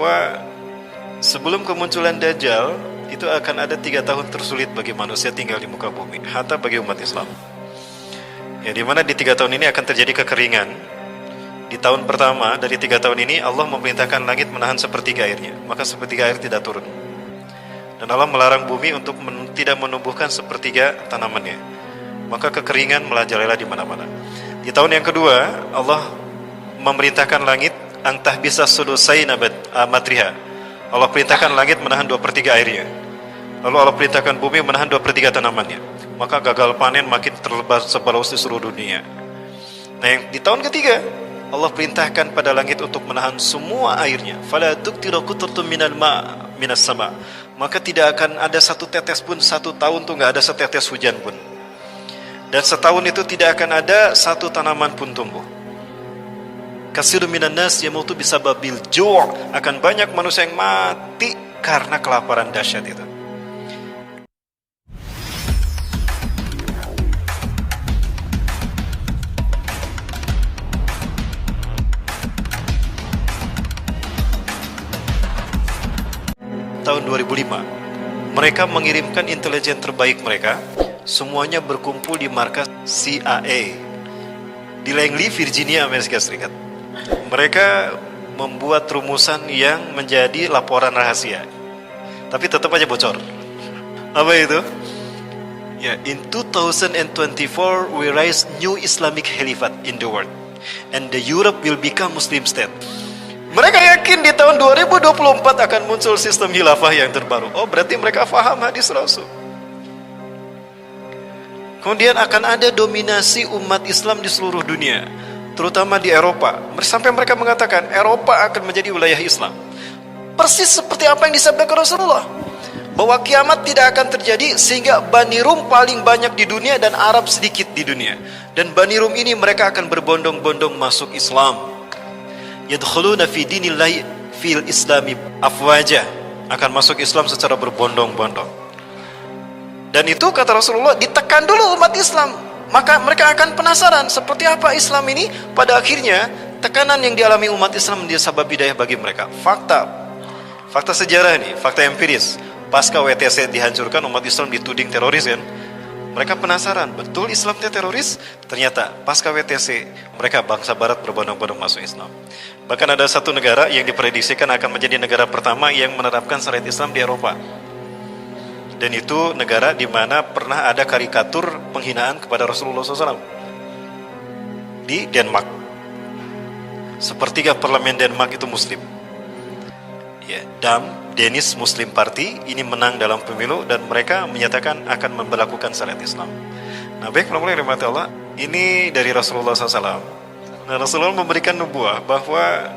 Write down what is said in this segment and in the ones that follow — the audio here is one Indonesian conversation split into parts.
Wah, sebelum kemunculan Dajjal, itu akan ada 3 tahun tersulit bagi manusia tinggal di muka bumi, hatta bagi umat Islam. Ya, di mana di 3 tahun ini akan terjadi kekeringan. Di tahun pertama dari 3 tahun ini Allah memerintahkan langit menahan sepertiga airnya, maka sepertiga air tidak turun. Dan Allah melarang bumi untuk tidak menumbuhkan sepertiga tanamannya, maka kekeringan merajalela di mana-mana. Di tahun yang kedua Allah memerintahkan langit antah bisa sudusai matriha. Allah perintahkan langit menahan 2/3 airnya. Lalu Allah perintahkan bumi menahan 2/3 tanamannya. Maka gagal panen makin tersebar di seluruh dunia. Nah, yang di tahun ketiga Allah perintahkan pada langit untuk menahan semua airnya. Fala tuqtiru qutrtum minal minas sama. Maka tidak akan ada satu tetes pun, 1 tahun tuh nggak ada setetes hujan pun. Dan setahun itu tidak akan ada satu tanaman pun tumbuh. Kasirun minan nas yamutu bisababil ju', akan banyak manusia yang mati karena kelaparan dahsyat itu. Tahun 2005, mereka mengirimkan intelijen terbaik mereka, semuanya berkumpul di markas CIA di Langley, Virginia, Amerika Serikat. Mereka membuat rumusan yang menjadi laporan rahasia, tapi tetap aja bocor. Apa itu? Ya, in 2024 we rise new Islamic Caliphate in the world, and the Europe will become Muslim state. Mereka yakin di tahun 2024 akan muncul sistem khilafah yang terbaru. Oh, berarti mereka faham hadis Rasul. Kemudian akan ada dominasi umat Islam di seluruh dunia, terutama di Eropa. Sampai mereka mengatakan Eropa akan menjadi wilayah Islam. Persis seperti apa yang disabdakan Rasulullah, bahwa kiamat tidak akan terjadi sehingga Bani Rum paling banyak di dunia dan Arab sedikit di dunia. Dan Bani Rum ini mereka akan berbondong-bondong masuk Islam. Yadkhuluna fi dinillahi fil islami afwaja, akan masuk Islam secara berbondong-bondong. Dan itu kata Rasulullah, ditekan dulu umat Islam, maka mereka akan penasaran seperti apa Islam ini. Pada akhirnya tekanan yang dialami umat Islam menjadi sabab hidayah bagi mereka. Fakta sejarah nih, fakta empiris. Pasca WTC dihancurkan, umat Islam dituding teroris kan. Mereka penasaran, betul Islam itu teroris? Ternyata pasca WTC mereka bangsa barat berbondong-bondong masuk Islam. Bahkan ada satu negara yang diprediksikan akan menjadi negara pertama yang menerapkan syariat Islam di Eropa. Dan itu negara di mana pernah ada karikatur penghinaan kepada Rasulullah SAW. Di Denmark. Sepertiga parlemen Denmark itu Muslim. Ya, Danish Muslim Party ini menang dalam pemilu dan mereka menyatakan akan memberlakukan syariat Islam. Nah, baik, rahmati Allah, ini dari Rasulullah SAW. Nah, Rasulullah memberikan nubuah bahwa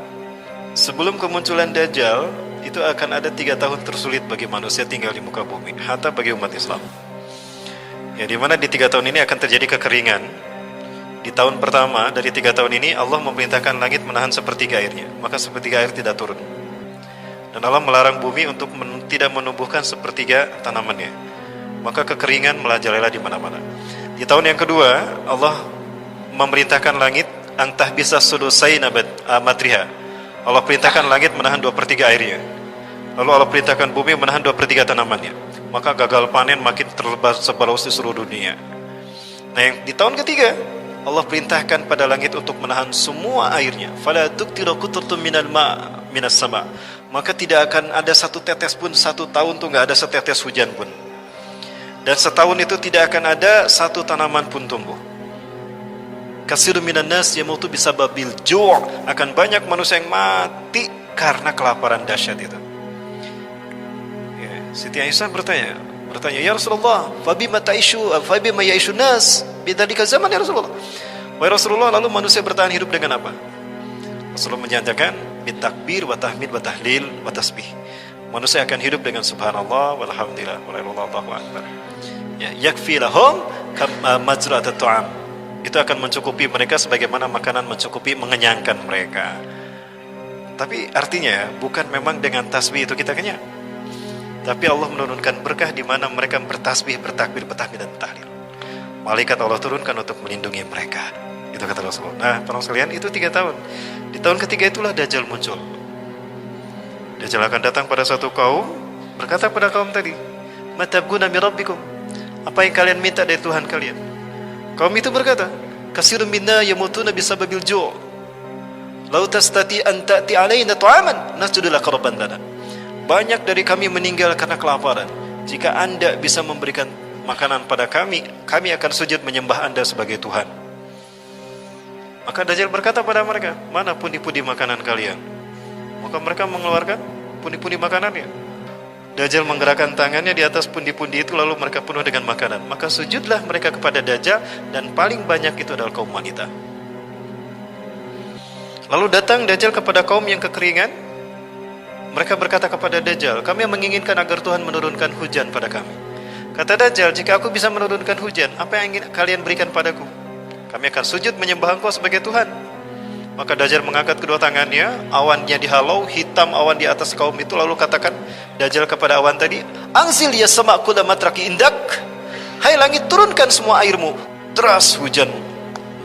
sebelum kemunculan Dajjal itu akan ada 3 tahun tersulit bagi manusia tinggal di muka bumi, hatta bagi umat Islam. Ya, di mana di 3 tahun ini akan terjadi kekeringan. Di tahun pertama dari 3 tahun ini Allah memerintahkan langit menahan sepertiga airnya, maka sepertiga air tidak turun. Dan Allah melarang bumi untuk tidak menumbuhkan sepertiga tanamannya, maka kekeringan merajalela di mana-mana. Di tahun yang kedua Allah memerintahkan langit antah bisa sudusai matriha. Allah perintahkan langit menahan 2/3 airnya. Lalu Allah perintahkan bumi menahan 2/3 tanamannya, maka gagal panen makin tersebar di seluruh dunia. Nah, yang di tahun ketiga Allah perintahkan pada langit untuk menahan semua airnya. Fala tuqtiru qutrtum minas sama. Maka tidak akan ada satu tetes pun, 1 tahun tuh nggak ada setetes hujan pun. Dan setahun itu tidak akan ada satu tanaman pun tumbuh. Kasirun minan nas yamutu bisababil ju', akan banyak manusia yang mati karena kelaparan dahsyat itu. Ya, Siti Aisyah bertanya, ya Rasulullah, fabima ya'ishu nas bidzalika zaman ya Rasulullah. Wahai Rasulullah, lalu manusia bertahan hidup dengan apa? Rasulullah menyatakan bitakbir wa tahmid wa tahlil wa tasbih. Manusia akan hidup dengan subhanallah walhamdulillah wallahu akbar. Ya, yakfi lahum majra'at at-ta'am. Itu akan mencukupi mereka sebagaimana makanan mencukupi, mengenyangkan mereka. Tapi artinya bukan memang dengan tasbih itu kita kenyang. Tapi Allah menurunkan berkah di mana mereka bertasbih, bertakbir, bertahmid dan tahlil. Malaikat Allah turunkan untuk melindungi mereka. Itu kata Rasulullah. Nah, para sekalian, itu 3 tahun. Di tahun ketiga itulah Dajjal muncul. Dajjal akan datang pada satu kaum, berkata pada kaum tadi, "Matabguna min rabbikum?" Apa yang kalian minta dari Tuhan kalian? Kaum itu berkata, "Kasirun minna yamutuna bisababil ju'. Lau tastati an ta'ti alaina ta'aman nasjudu laka rabban lana." Banyak dari kami meninggal karena kelaparan. Jika Anda bisa memberikan makanan pada kami, kami akan sujud menyembah Anda sebagai Tuhan. Maka Dajjal berkata pada mereka, "Mana pundi-pundi makanan kalian?" Maka mereka mengeluarkan pundi-pundi makanannya. Dajjal menggerakkan tangannya di atas pundi-pundi itu, lalu mereka penuh dengan makanan. Maka sujudlah mereka kepada Dajjal, dan paling banyak itu adalah kaum wanita. Lalu datang Dajjal kepada kaum yang kekeringan. Mereka berkata kepada Dajjal, "Kami menginginkan agar Tuhan menurunkan hujan pada kami." Kata Dajjal, "Jika aku bisa menurunkan hujan, apa yang ingin kalian berikan padaku? Kami akan sujud menyembah Engkau sebagai Tuhan." Maka Dajjal mengangkat kedua tangannya, awannya dihalau, hitam awan di atas kaum itu, lalu katakan Dajjal kepada awan tadi, "Anzil ya sama' kulla matraki indak." Hai langit, turunkan semua airmu. Deras hujan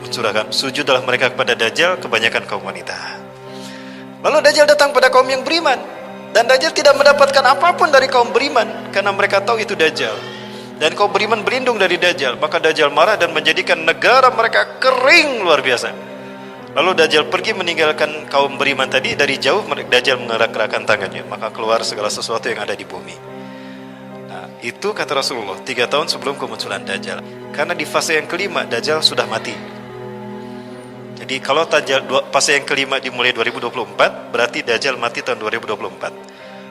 mencurahkan. Sujudlah mereka kepada Dajjal, kebanyakan kaum wanita. Lalu Dajjal datang pada kaum yang beriman, dan Dajjal tidak mendapatkan apapun dari kaum beriman, karena mereka tahu itu Dajjal. Dan kaum beriman berlindung dari Dajjal. Maka Dajjal marah dan menjadikan negara mereka kering luar biasa. Lalu Dajjal pergi meninggalkan kaum beriman tadi. Dari jauh Dajjal menggerak-gerakkan tangannya, maka keluar segala sesuatu yang ada di bumi. Nah, itu kata Rasulullah 3 tahun sebelum kemunculan Dajjal. Karena di fase yang kelima Dajjal sudah mati. Jadi kalau fase yang kelima dimulai 2024, berarti Dajjal mati tahun 2024.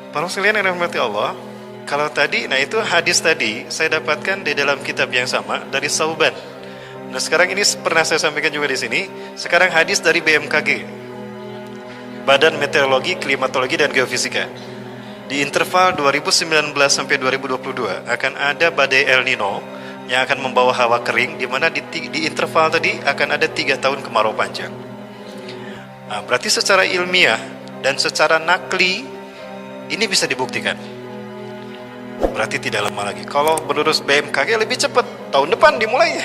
Para sekalian yang dirahmati Allah, kalau tadi, nah itu hadis tadi saya dapatkan di dalam kitab yang sama dari Sauban. Nah sekarang ini pernah saya sampaikan juga di sini. Sekarang hadis dari BMKG, Badan Meteorologi, Klimatologi dan Geofisika. Di interval 2019 sampai 2022 akan ada badai El Nino yang akan membawa hawa kering, di mana di interval tadi akan ada 3 tahun kemarau panjang. Nah, berarti secara ilmiah dan secara nakli ini bisa dibuktikan. Berarti tidak lama lagi. Kalau menurut BMKG lebih cepat, tahun depan dimulai.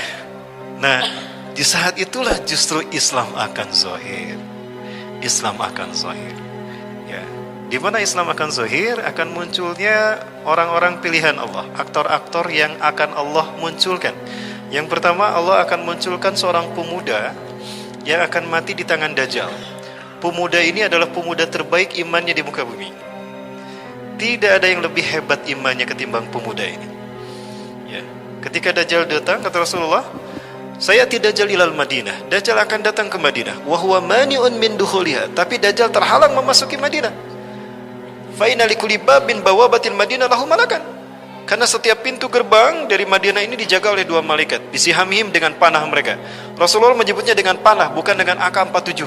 Nah, di saat itulah justru Islam akan zahir. Islam akan zahir. Ya, di mana Islam akan zahir, akan munculnya orang-orang pilihan Allah, aktor-aktor yang akan Allah munculkan. Yang pertama, Allah akan munculkan seorang pemuda yang akan mati di tangan Dajjal. Pemuda ini adalah pemuda terbaik imannya di muka bumi. Tidak ada yang lebih hebat imannya ketimbang pemuda ini. Ya, ketika Dajjal datang, kata Rasulullah, "Sayati Dajjal ilal Madinah." Dajjal akan datang ke Madinah. Wa huwa mani'un min duhuliha. Tapi Dajjal terhalang memasuki Madinah. Fa inna likulli babin bawabatil Madinah lahu malakan. Karena setiap pintu gerbang dari Madinah ini dijaga oleh 2 malaikat. Bisihamihim, dengan panah mereka. Rasulullah menyebutnya dengan panah, bukan dengan AK-47.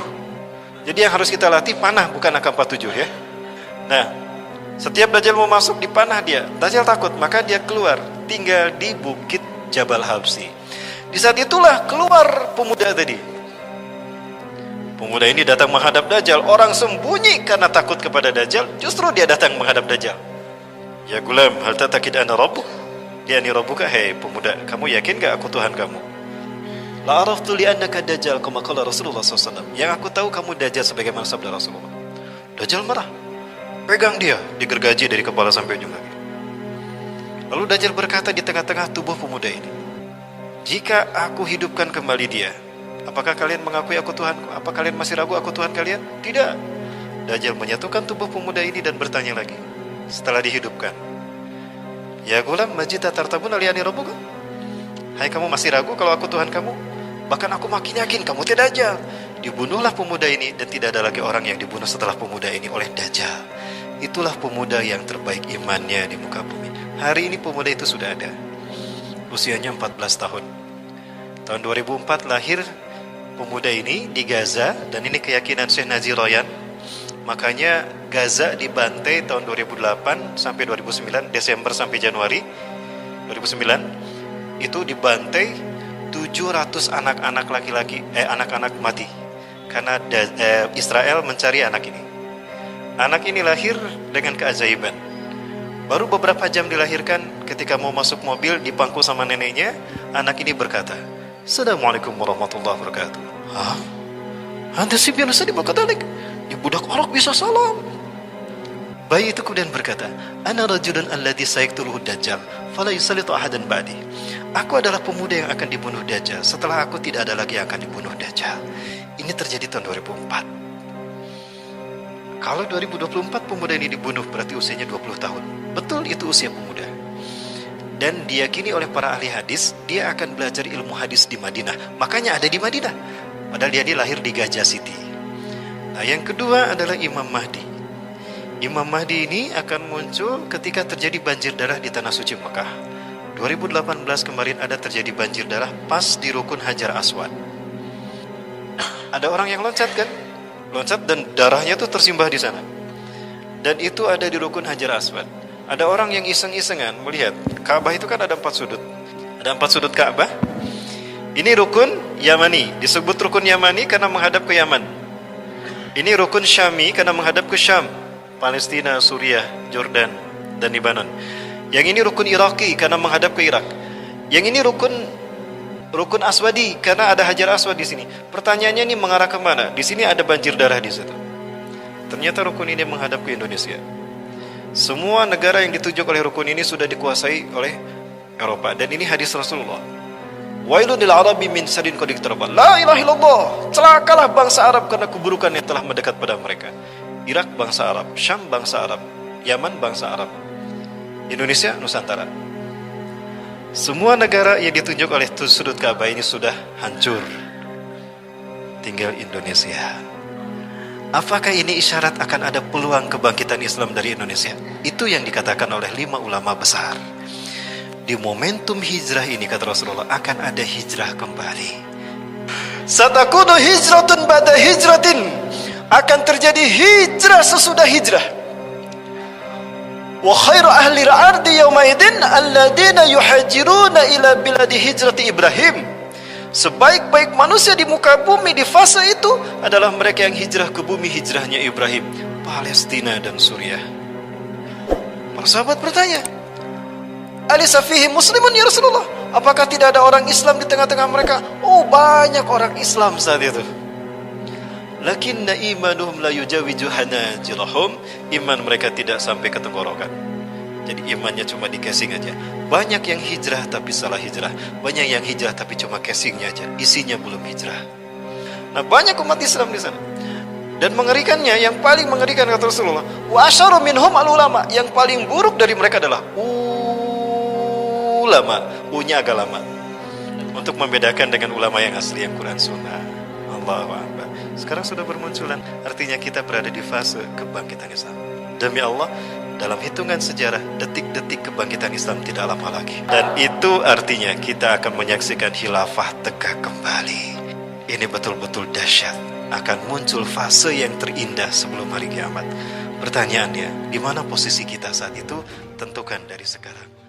Jadi yang harus kita latih panah, bukan AK-47 ya. Nah, setiap Dajjal mau masuk dipanah dia. Dajjal takut, maka dia keluar, tinggal di Bukit Jabal Habsi. Di saat itulah keluar pemuda tadi. Pemuda ini datang menghadap Dajjal. Orang sembunyi karena takut kepada Dajjal, justru dia datang menghadap Dajjal. "Ya gulam, hal tatakid ana rabbuk?" Dia ni rabbuka, "Hei pemuda, kamu yakin gak aku Tuhan kamu?" "La araftu li annaka Dajjal kama qala Rasulullah SAW." Yang aku tahu kamu Dajjal sebagaimana sabda Rasulullah. Dajjal marah. Pegang dia, digergaji dari kepala sampai ujung kaki. Lalu Dajjal berkata di tengah-tengah tubuh pemuda ini, "Jika aku hidupkan kembali dia, apakah kalian mengakui aku Tuhanku? Apa kalian masih ragu aku Tuhan kalian?" "Tidak." Dajjal menyatukan tubuh pemuda ini dan bertanya lagi setelah dihidupkan, "Ya gulam, majita tartabun aliyani rabbuka?" Hai kamu masih ragu kalau aku Tuhan kamu? Bahkan aku makin yakin kamu tidak Dajjal. Dibunuhlah pemuda ini, dan tidak ada lagi orang yang dibunuh setelah pemuda ini oleh Dajjal. Itulah pemuda yang terbaik imannya di muka bumi. Hari ini pemuda itu sudah ada. Usianya 14 tahun. Tahun 2004 lahir pemuda ini di Gaza, dan ini keyakinan Syekh Nazi Royan. Makanya Gaza dibantai tahun 2008 sampai 2009, Desember sampai Januari 2009 itu dibantai 700 anak-anak laki-laki, anak-anak mati karena Israel mencari anak ini. Anak ini lahir dengan keajaiban. Baru beberapa jam dilahirkan, ketika mau masuk mobil dipangku sama neneknya, anak ini berkata, "Assalamualaikum warahmatullahi wabarakatuh." "Hah? Anda sih biasa di Bakadalik? Di budak orok bisa salam." Bayi itu kemudian berkata, "Ana rajulun alladhi sayaktuluhu dajjal, fala yusallitu ahadan ba'di." Aku adalah pemuda yang akan dibunuh Dajjal. Setelah aku tidak ada lagi yang akan dibunuh Dajjal. Ini terjadi tahun 2004. Kalau 2024 pemuda ini dibunuh, berarti usianya 20 tahun. Betul, itu usia pemuda. Dan diyakini oleh para ahli hadis, dia akan belajar ilmu hadis di Madinah. Makanya ada di Madinah. Padahal dia lahir di Gajah City. Nah, yang kedua adalah Imam Mahdi. Imam Mahdi ini akan muncul ketika terjadi banjir darah di Tanah Suci Mekah. 2018 kemarin ada terjadi banjir darah pas di Rukun Hajar Aswad. Ada orang yang loncat kan? Loncat dan darahnya tuh tersimbah di sana. Dan itu ada di Rukun Hajar Aswad. Ada orang yang iseng-isengan melihat Ka'bah itu kan ada 4 sudut. Ada 4 sudut Ka'bah. Ini Rukun Yamani, disebut Rukun Yamani karena menghadap ke Yaman. Ini Rukun Syami karena menghadap ke Syam, Palestina, Suriah, Jordan, dan Lebanon. Yang ini Rukun Iraqi karena menghadap ke Irak. Yang ini Rukun Aswadi karena ada Hajar Aswad di sini. Pertanyaannya ini mengarah ke mana? Di sini ada banjir darah di situ. Ternyata rukun ini menghadap ke Indonesia. Semua negara yang ditunjuk oleh rukun ini sudah dikuasai oleh Eropa. Dan ini hadis Rasulullah. Wailun lil Arabi min syarrin qad iqtaraba. La ilaha illallah. Celakalah bangsa Arab karena keburukan yang telah mendekat pada mereka. Irak bangsa Arab, Syam bangsa Arab, Yaman bangsa Arab, Indonesia Nusantara. Semua negara yang ditunjuk oleh sudut Ka'bah ini sudah hancur. Tinggal Indonesia. Apakah ini isyarat akan ada peluang kebangkitan Islam dari Indonesia? Itu yang dikatakan oleh 5 ulama besar. Di momentum hijrah ini, kata Rasulullah, akan ada hijrah kembali. Satakunu hijratun ba'da hijratin. Akan terjadi hijrah sesudah hijrah. Wa khairu ahli al-ardi yawmaidin alladina yuhajiruna ila biladi hijrati Ibrahim. Sebaik-baik manusia di muka bumi di fase itu adalah mereka yang hijrah ke bumi hijrahnya Ibrahim, Palestina dan Suriah. Para sahabat bertanya, "Alisa fihi muslimun ya Rasulullah?" Apakah tidak ada orang Islam di tengah-tengah mereka? Oh, banyak orang Islam saat itu. Lakinna imanuhum la yujawiju hanajirahum. Iman mereka tidak sampai ke tenggorokan. Jadi imannya cuma di casing aja. Banyak yang hijrah tapi salah hijrah. Banyak yang hijrah tapi cuma casingnya aja, isinya belum hijrah. Nah, banyak umat Islam di sana. Dan mengerikannya, yang paling mengerikan kata Rasulullah, wa asyaru minhum al-ulama. Yang paling buruk dari mereka adalah ulama. U-nya agak lama untuk membedakan dengan ulama yang asli, yang Quran Sunnah. Allahu Akbar. Sekarang sudah bermunculan, artinya kita berada di fase kebangkitan Islam. Demi Allah, dalam hitungan sejarah, detik-detik kebangkitan Islam tidak lama lagi. Dan itu artinya kita akan menyaksikan khilafah tegak kembali. Ini betul-betul dahsyat. Akan muncul fase yang terindah sebelum hari kiamat. Pertanyaannya, di mana posisi kita saat itu? Tentukan dari sekarang.